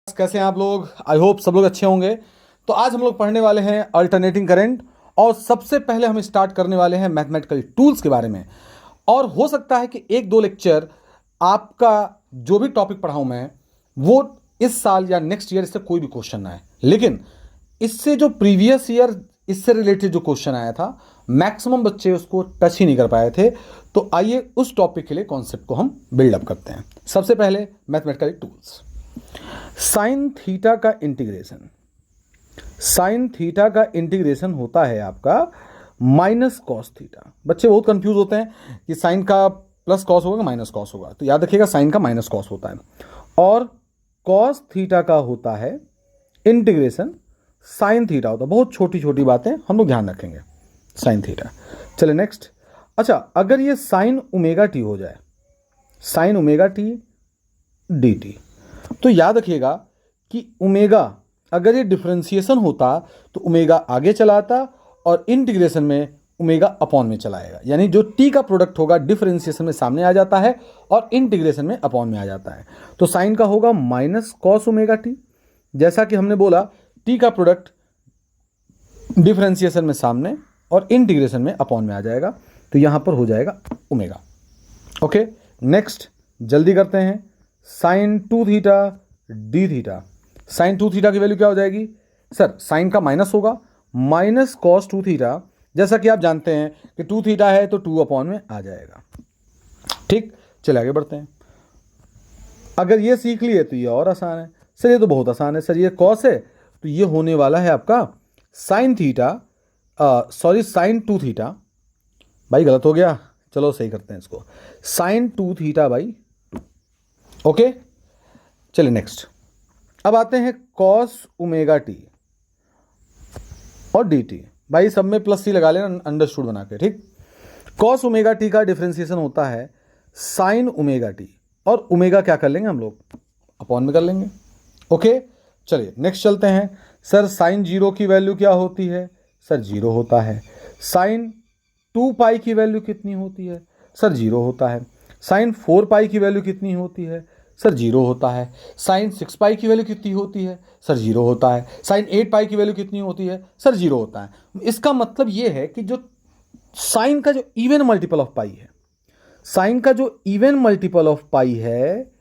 कैसे हैं आप लोग। आई होप सब लोग अच्छे होंगे। तो आज हम लोग पढ़ने वाले हैं अल्टरनेटिंग करंट और सबसे पहले हम स्टार्ट करने वाले हैं मैथमेटिकल टूल्स के बारे में। और हो सकता है कि एक दो लेक्चर आपका जो भी टॉपिक पढ़ाऊं मैं वो इस साल या नेक्स्ट ईयर इससे कोई भी क्वेश्चन ना आए, लेकिन इससे जो प्रीवियस ईयर इससे रिलेटेड जो क्वेश्चन आया था मैक्सिमम बच्चे उसको टच ही नहीं कर पाए थे। तो आइए उस टॉपिक के लिए कॉन्सेप्ट को हम बिल्डअप करते हैं। सबसे पहले मैथमेटिकल टूल्स। साइन थीटा का इंटीग्रेशन, साइन थीटा का इंटीग्रेशन होता है आपका माइनस कॉस थीटा। बच्चे बहुत कंफ्यूज होते हैं कि साइन का प्लस कॉस होगा माइनस कॉस होगा, तो याद रखिएगा साइन का माइनस कॉस होता है और कॉस थीटा का होता है इंटीग्रेशन साइन थीटा होता है। बहुत छोटी छोटी बातें हम लोग ध्यान रखेंगे। साइन थीटा, चलिए नेक्स्ट। अच्छा, अगर ये साइन ओमेगा टी हो जाए, sine omega t d T, तो याद रखिएगा कि ओमेगा अगर ये डिफरेंशिएशन होता तो ओमेगा आगे चला आता और इंटीग्रेशन में ओमेगा अपॉन में चलाएगा, यानी जो टी का प्रोडक्ट होगा डिफरेंशिएशन में सामने आ जाता है और इंटीग्रेशन में अपॉन में आ जाता है। तो साइन का होगा माइनस कॉस ओमेगा टी। जैसा कि हमने बोला टी का प्रोडक्ट डिफरेंशिएशन में सामने और इंटीग्रेशन में अपॉन में आ जाएगा, तो यहां पर हो जाएगा ओमेगा। ओके, नेक्स्ट जल्दी करते हैं। Sign to theta D theta, sign to theta की वैल्यू क्या हो जाएगी सर? साइन का माइनस होगा, माइनस कॉस टू थीटा। जैसा कि आप जानते हैं कि टू थीटा है तो टू अपॉन में आ जाएगा। ठीक, चले आगे बढ़ते हैं। अगर ये सीख लिए तो ये और आसान है सर। ये तो बहुत आसान है सर, ये कॉस है तो ये होने वाला है आपका sine theta, sorry sine to theta. भाई गलत हो गया, चलो सही करते हैं इसको, sign to theta by two. Okay, चलिए नेक्स्ट। अब आते हैं कॉस ओमेगा टी और डी टी। भाई सब में प्लस सी लगा लेना अंडरस्टूड बना के, ठीक। कॉस ओमेगा टी का डिफरेंशिएशन होता है साइन ओमेगा टी और ओमेगा क्या कर लेंगे हम लोग? अपॉन में कर लेंगे। ओके, चलिए नेक्स्ट चलते हैं। सर साइन जीरो की वैल्यू क्या होती है? सर जीरो होता है। साइन टू पाई की वैल्यू कितनी होती है? सर जीरो होता है। साइन फोर पाई की वैल्यू कितनी होती है? सर जीरो होता है। साइन सिक्स पाई की वैल्यू कितनी होती है? सर जीरो होता है। साइन एट पाई की वैल्यू कितनी होती है? सर जीरो होता है। इसका मतलब ये है कि जो साइन का जो इवन मल्टीपल ऑफ पाई है, साइन का जो इवन मल्टीपल ऑफ पाई है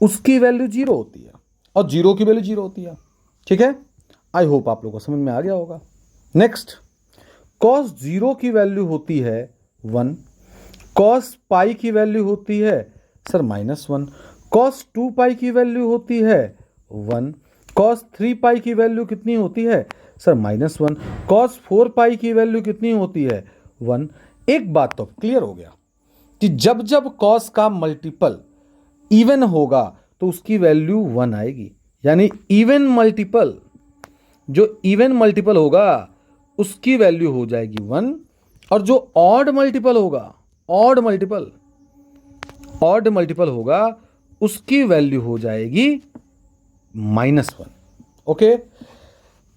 उसकी वैल्यू जीरो होती है और जीरो की वैल्यू जीरो होती है। ठीक है, आई होप आप लोगों को समझ में आ गया होगा। नेक्स्ट, कॉस जीरो की वैल्यू होती है वन, कॉस पाई की वैल्यू होती है sir minus one, cos two pi की वैल्यू होती है वन, कॉस थ्री पाई की वैल्यू कितनी होती है sir minus one, cos four pi की वैल्यू कितनी होती है वन। एक बात तो क्लियर हो गया कि जब जब कॉस का मल्टीपल इवन होगा तो उसकी वैल्यू वन आएगी, यानी इवन मल्टीपल, जो इवन मल्टीपल होगा उसकी वैल्यू हो जाएगी वन, और जो ऑड मल्टीपल होगा, ऑड मल्टीपल होगा उसकी वैल्यू हो जाएगी माइनस वन। ओके,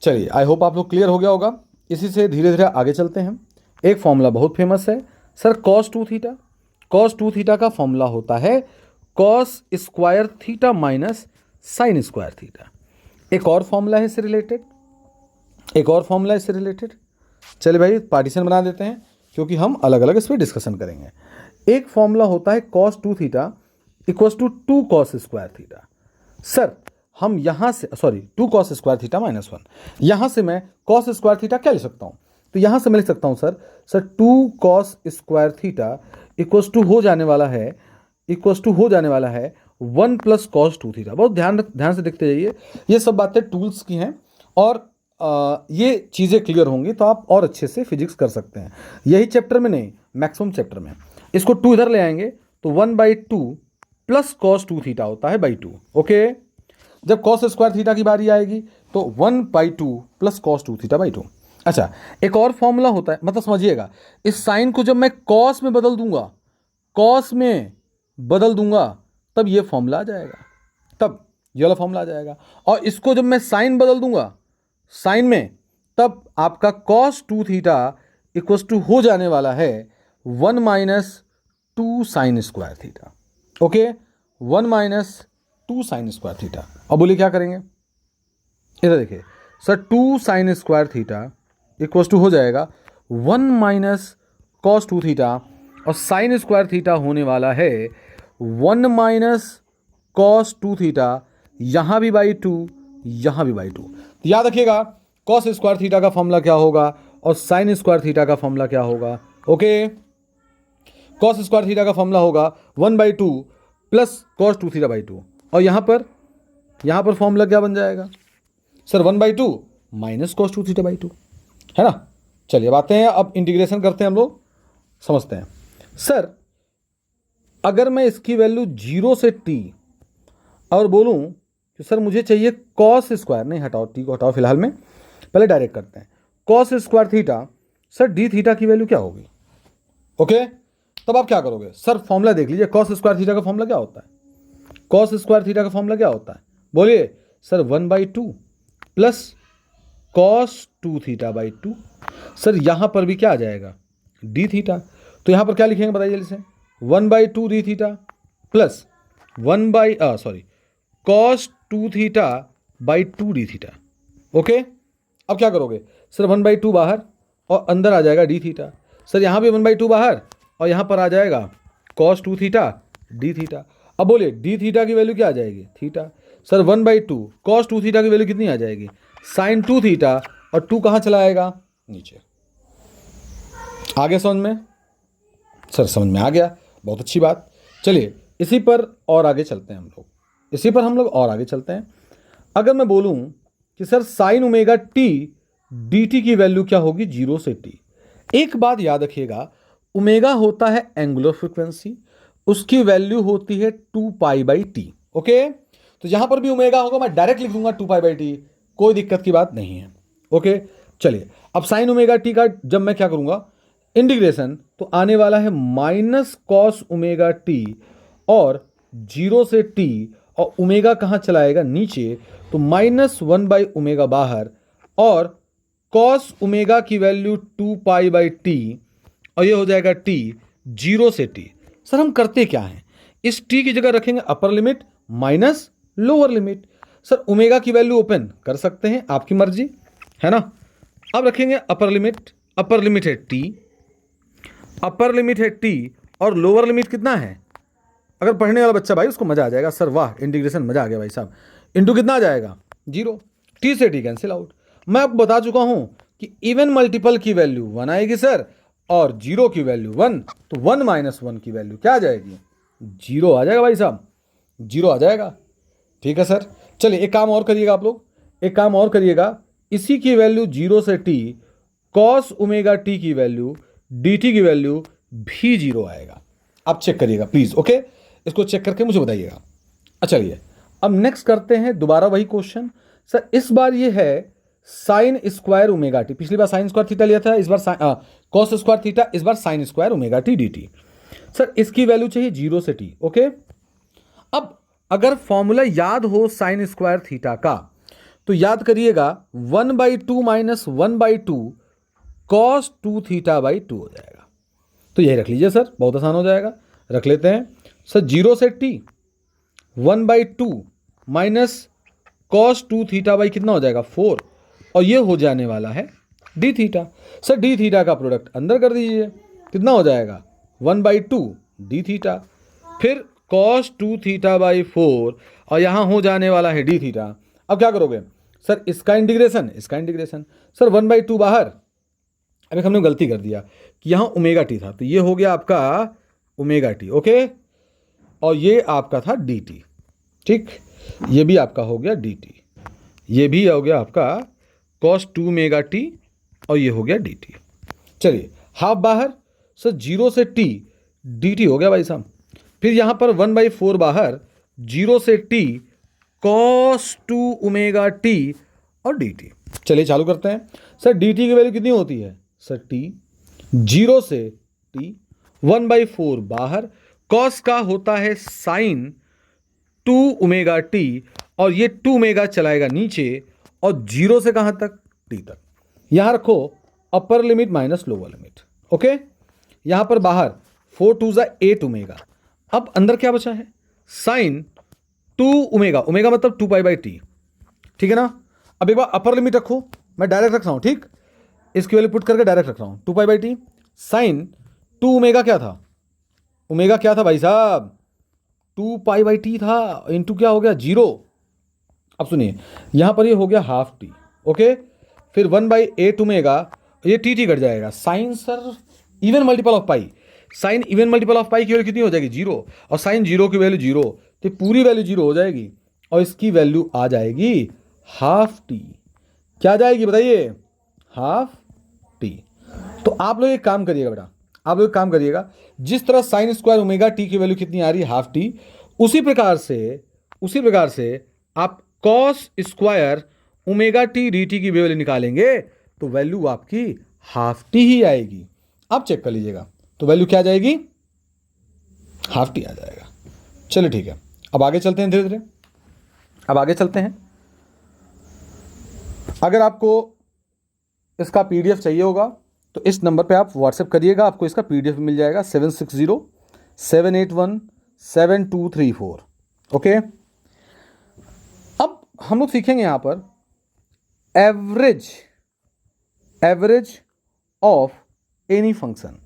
चलिए आई होप आप लोग क्लियर हो गया होगा। इसी से धीरे धीरे आगे चलते हैं। एक फॉर्मूला बहुत फेमस है sir, cos two theta. Cos two theta का फॉर्मूला होता है cos square theta minus sign square theta. एक और फॉर्मूला है इससे रिलेटेड, एक और फॉर्मूला इससे रिलेटेड। चलिए भाई पार्टीशन बना देते हैं क्योंकि हम अलग अलग इस पर डिस्कशन करेंगे। एक फॉर्मूला होता है cos two theta equals to two cos square theta. Sir हम यहाँ से, sorry two cos square theta minus one, यहाँ से मैं कॉस स्क्वायर थीटा क्या लिख सकता हूँ? तो यहाँ से मैं लिख सकता हूँ sir two cos square theta equals to हो जाने वाला है one plus cos two theta. बहुत ध्यान से देखते जाइए, ये सब बातें टूल्स की हैं और ये चीज़ें क्लियर होंगी तो आप और अच्छे से फिजिक्स कर सकते हैं। यही चैप्टर में नहीं, मैक्सिमम चैप्टर में। इसको टू इधर ले आएंगे तो one by two plus cos two theta होता है बाई टू। ओके, जब कॉस स्क्वायर थीटा की बारी आएगी तो one by two plus cos two theta by two. अच्छा, एक और फॉर्मूला होता है, मतलब समझिएगा, इस साइन को जब मैं कॉस में बदल दूंगा, कॉस में बदल दूंगा तब ये फॉर्मूला आ जाएगा, तब ये वाला फॉर्मूला आ जाएगा। और इसको जब मैं साइन बदल दूंगा साइन में, तब आपका cos two theta equals to हो जाने वाला है one minus two sine square theta. Okay, one minus 2 sine square theta. अब बोलिए क्या करेंगे, इधर देखिए sir 2 sine square theta equal to हो जाएगा 1 माइनस कॉस 2 थीटा, और साइन स्क्वायर थीटा होने वाला है 1 माइनस कॉस 2 थीटा, यहाँ भी बाई 2, यहाँ भी बाई 2। तो याद रखिएगा कॉस स्क्वायर थीटा का फॉर्मूला क्या होगा और साइन स्क्वायर थीटा का फॉर्मूला क्या होगा। ओके, कॉस स्क्वायर थीटा का फॉर्मूला होगा 1/2 प्लस कॉस 2 थीटा बाई 2, और यहाँ पर फॉर्मूला क्या बन जाएगा sir 1/2 minus cos 2 theta by 2, है ना। चलिए अब आते हैं, अब इंटीग्रेशन करते हैं हम लोग, समझते हैं। सर अगर मैं इसकी वैल्यू 0 से t और बोलूं कि सर मुझे चाहिए कॉस स्क्वायर, नहीं हटाओ t को हटाओ फिलहाल में, पहले डायरेक्ट करते हैं cos square theta, sir d theta की वैल्यू क्या होगी। ओके, तब आप क्या करोगे सर, फॉर्मूला देख लीजिए, कॉस स्क्वायर थीटा का फॉर्मूला क्या होता है, कॉस स्क्वायर थीटा का फॉर्मूला क्या होता है, बोलिए sir 1/2 plus cos 2 theta by 2। Sir यहां पर भी क्या आ जाएगा डी थीटा, तो यहां पर क्या लिखेंगे बताइए जल्दी से, 1/2 D theta plus cos 2 theta by 2 D theta. Okay, अब क्या करोगे सर 1/2 बाहर और अंदर आ जाएगा डी थीटा, सर यहाँ भी 1/2 बाहर और यहाँ पर आ जाएगा कॉस 2 थीटा डी थीटा। अब बोलिए डी थीटा की वैल्यू क्या आ जाएगी थीटा, सर 1/2 कॉस 2 थीटा की वैल्यू कितनी आ जाएगी साइन 2 थीटा, और 2 कहाँ चला आएगा नीचे। आगे समझ में, सर समझ में आ गया, बहुत अच्छी बात। चलिए इसी पर और आगे चलते हैं हम लोग, इसी पर हम लोग और आगे चलते हैं। अगर मैं बोलूं कि sir sine omega t d T की वैल्यू क्या होगी 0 से t, एक बात याद रखिएगा, ओमेगा होता है एंगुलर फ्रीक्वेंसी, उसकी वैल्यू होती है 2π/t। ओके, तो यहां पर भी ओमेगा होगा, मैं डायरेक्ट लिख दूंगा 2π/t, कोई दिक्कत की बात नहीं है। ओके, चलिए अब साइन ओमेगा टी का जब मैं क्या करूंगा इंटीग्रेशन, तो आने वाला है माइनस कॉस ओमेगा टी और 0 से t, और ओमेगा कहाँ चलाएगा नीचे, तो -1/ओमेगा बाहर और कॉस ओमेगा की वैल्यू 2π/t, और ये हो जाएगा t 0 से t। सर हम करते क्या हैं, इस t की जगह रखेंगे upper limit minus lower limit. Sir omega की वैल्यू ओपन कर सकते हैं, आपकी मर्जी है ना। अब रखेंगे अपर लिमिट है t, अपर लिमिट है t और लोअर लिमिट कितना है, अगर पढ़ने वाला बच्चा भाई उसको मजा आ जाएगा, सर वाह इंटीग्रेशन मजा आ गया भाई साहब, इंटू कितना आ जाएगा 0, t से t कैंसिल आउट। मैं आपको बता चुका हूं कि इवन मल्टीपल की वैल्यू 1 आएगी सर, और 0 की वैल्यू 1, तो 1 - 1 की वैल्यू क्या आ जाएगी 0 आ जाएगा भाई साहब, 0 आ जाएगा। ठीक है सर, चलिए एक काम और करिएगा आप लोग, एक काम और करिएगा, इसी की वैल्यू 0 से t कॉस ओमेगा टी की वैल्यू डी टी की वैल्यू भी 0 आएगा। आप चेक करिएगा प्लीज। ओके, इसको चेक करके मुझे बताइएगा। चलिए अब नेक्स्ट करते हैं दोबारा वही क्वेश्चन। सर इस बार ये है साइन स्क्वायर ओमेगा टी, पिछली बार साइन स्क्वायर थीटा लिया था, इस बार कॉस स्क्वायर थीटा, इस बार sine square omega t d t. Sir इसकी वैल्यू चाहिए 0 से t। ओके, अब अगर फॉर्मूला याद हो साइन स्क्वायर थीटा का, तो याद करिएगा 1/2 माइनस 1/2 कॉस 2 थीटा बाई 2 हो जाएगा। तो यही रख लीजिए सर, बहुत आसान हो जाएगा, रख लेते हैं सर 0 से t 1/2 minus cos 2 theta by कितना हो जाएगा 4, और ये हो जाने वाला है D theta. Sir D theta का प्रोडक्ट अंदर कर दीजिए, कितना हो जाएगा 1/2 डी थीटा, फिर कॉस 2 थीटा बाई 4, और यहाँ हो जाने वाला है डी थीटा। अब क्या करोगे सर इसका इंटीग्रेशन, सर 1/2 बाहर, अभी हमने गलती कर दिया कि यहाँ ओमेगा टी था, तो ये हो गया आपका ओमेगा टी। ओके, और ये आपका था डी टी, ठीक, ये भी आपका हो गया डी टी, ये भी हो गया आपका कॉस 2 ओमेगा टी, और ये हो गया डी टी। चलिए हाफ बाहर, सर 0 से t डी टी हो गया भाई साहब, फिर यहाँ पर 1/4 बाहर, 0 से t कॉस 2 ओमेगा टी और डी टी। चलिए चालू करते हैं। सर डी टी की वैल्यू कितनी होती है सर t 0 से t 1/4 बाहर, कॉस का होता है साइन 2 ओमेगा टी, और ये 2 ओमेगा चलाएगा नीचे, और 0 से कहां तक t तक। यहां रखो upper limit minus lower limit. Okay, यहां पर बाहर 4 2 8 ओमेगा, अब अंदर क्या बचा है साइन टू ओमेगा, ओमेगा मतलब 2π/t, ठीक है ना। अब एक बार अपर लिमिट रखो, मैं डायरेक्ट रख रहा हूं, ठीक, इसकी वैल्यू पुट करके डायरेक्ट रख रहा हूं, 2π/t साइन 2 ओमेगा क्या था, ओमेगा क्या था भाई साहब, 2π/t था, इंटू क्या हो गया 0। अब सुनिए यहां पर ये हो गया हाफ टी, ओके, फिर 1/8 ओमेगा, ये टी कट जाएगा, sine sir even multiple of pi, sine even multiple of pi की वैल्यू कितनी हो जाएगी 0, और साइन 0 की वैल्यू 0, तो पूरी वैल्यू 0 हो जाएगी, और इसकी वैल्यू आ जाएगी हाफ टी। क्या आ जाएगी बताइए, हाफ टी। तो आप लोग एक काम करिएगा बेटा, आप लोग एक काम करिएगा, जिस तरह साइन स्क्वायर ओमेगा टी की वैल्यू कितनी आ रही है हाफ टी, उसी प्रकार से आप cos square omega t d T की वैल्यू निकालेंगे तो वैल्यू आपकी हाफ टी ही आएगी। आप चेक कर लीजिएगा, तो वैल्यू क्या आ जाएगी, हाफ टी आ जाएगा। चलिए ठीक है, अब आगे चलते हैं, धीरे धीरे अब आगे चलते हैं। अगर आपको इसका पीडीएफ चाहिए होगा तो इस नंबर पे आप व्हाट्सएप करिएगा, आपको इसका पीडीएफ मिल जाएगा 7607817234। ओके, अब हम लोग सीखेंगे यहां पर average of any function,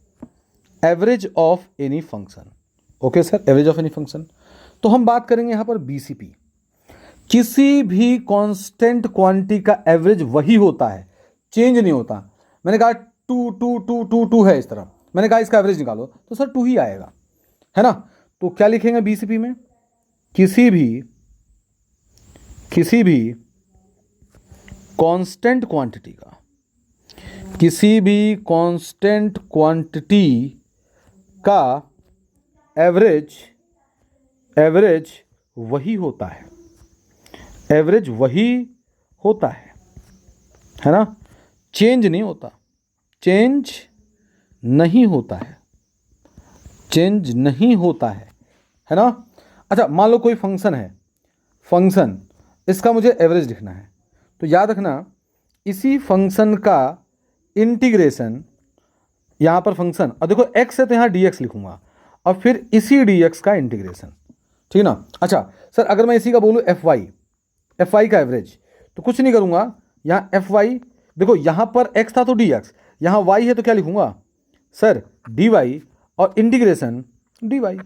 average of any function. Okay sir, average of any function. तो हम बात करेंगे यहां पर बीसीपी, किसी भी कांस्टेंट क्वांटिटी का एवरेज वही होता है, चेंज नहीं होता। मैंने कहा 2 है इस तरह, मैंने कहा इसका एवरेज निकालो तो सर 2 ही आएगा, है ना। तो क्या लिखेंगे बीसीपी में, किसी भी कांस्टेंट क्वांटिटी का, किसी भी कांस्टेंट क्वांटिटी का एवरेज वही होता है, एवरेज वही होता है ना, चेंज नहीं होता, चेंज नहीं होता है, चेंज नहीं होता है ना। अच्छा, मान लो कोई फंक्शन है, फंक्शन इसका मुझे एवरेज लिखना है, तो याद रखना इसी फंक्शन का इंटीग्रेशन, यहाँ पर फंक्शन, और देखो x है तो यहाँ dx लिखूंगा, और फिर इसी dx का इंटीग्रेशन, ठीक ना। अच्छा सर, अगर मैं इसी का बोलूँ fy का एवरेज, तो कुछ नहीं करूँगा, यहाँ fy, देखो यहाँ पर x था तो dx, यहाँ y है तो क्या लिखूंगा सर dy, और इंटीग्रेशन dy।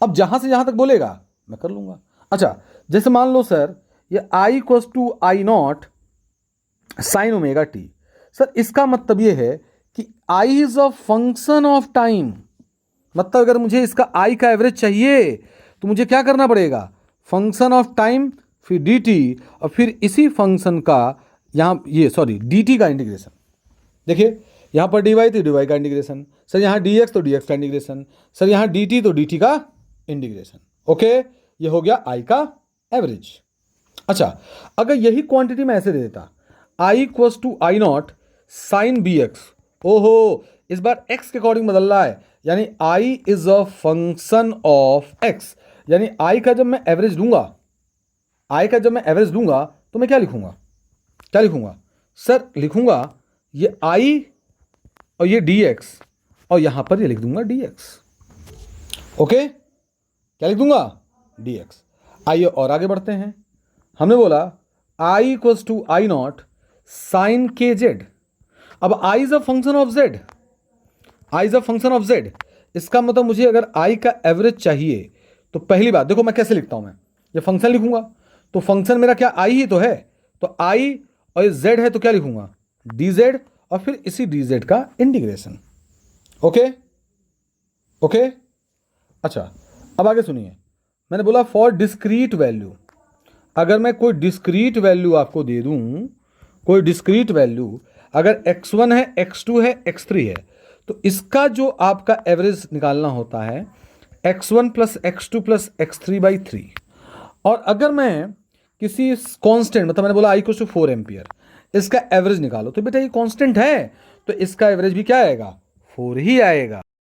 अब जहाँ से जहाँ तक बोलेगा मैं कर लूँगा। अच्छा, जैसे मान लो सर ये i = I0 sine omega T, sir इसका मतलब ये है कि i is a function of time, मतलब अगर मुझे इसका i का एवरेज चाहिए तो मुझे क्या करना पड़ेगा, फंक्शन ऑफ टाइम फिर dt, और फिर इसी फंक्शन का यहाँ dt का इंटीग्रेशन। देखिए यहाँ पर dy तो dy का इंटीग्रेशन, सर यहाँ dx तो dx का इंटीग्रेशन, सर यहाँ dt तो dt का इंटीग्रेशन। ओके, ये हो गया i का एवरेज। अच्छा, अगर यही क्वांटिटी मैं ऐसे दे देता i = I0 साइन bx, ओहो इस बार x के अकॉर्डिंग बदल रहा है, यानी i is a function of x, यानी i का जब मैं एवरेज लूंगा तो मैं क्या लिखूंगा सर, लिखूंगा ये i और ये dx, और यहां पर ये लिख दूंगा dx। ओके, क्या लिख दूंगा dx। आइए और आगे बढ़ते हैं, हमने बोला i = I0 साइन kz। अब i is a function of z, इसका मतलब मुझे अगर i का एवरेज चाहिए तो पहली बात देखो मैं कैसे लिखता हूं, मैं ये फंक्शन लिखूंगा तो फंक्शन मेरा क्या i ही तो है, तो i और ये z है तो क्या लिखूंगा dz, और फिर इसी dz का इंटीग्रेशन। ओके। अच्छा, अब आगे सुनिए, मैंने बोला फॉर डिस्क्रीट वैल्यू, अगर मैं कोई डिस्क्रीट वैल्यू आपको दे दूं, कोई डिस्क्रीट वैल्यू अगर x1 है, x2 है, x3 है, तो इसका जो आपका एवरेज निकालना होता है x1 + x2 + x3/3। और अगर मैं किसी कांस्टेंट, मतलब मैंने बोला i = 4 एम्पियर, इसका एवरेज निकालो, तो बेटा ये कांस्टेंट है तो इसका एवरेज भी क्या आएगा 4 ही आएगा।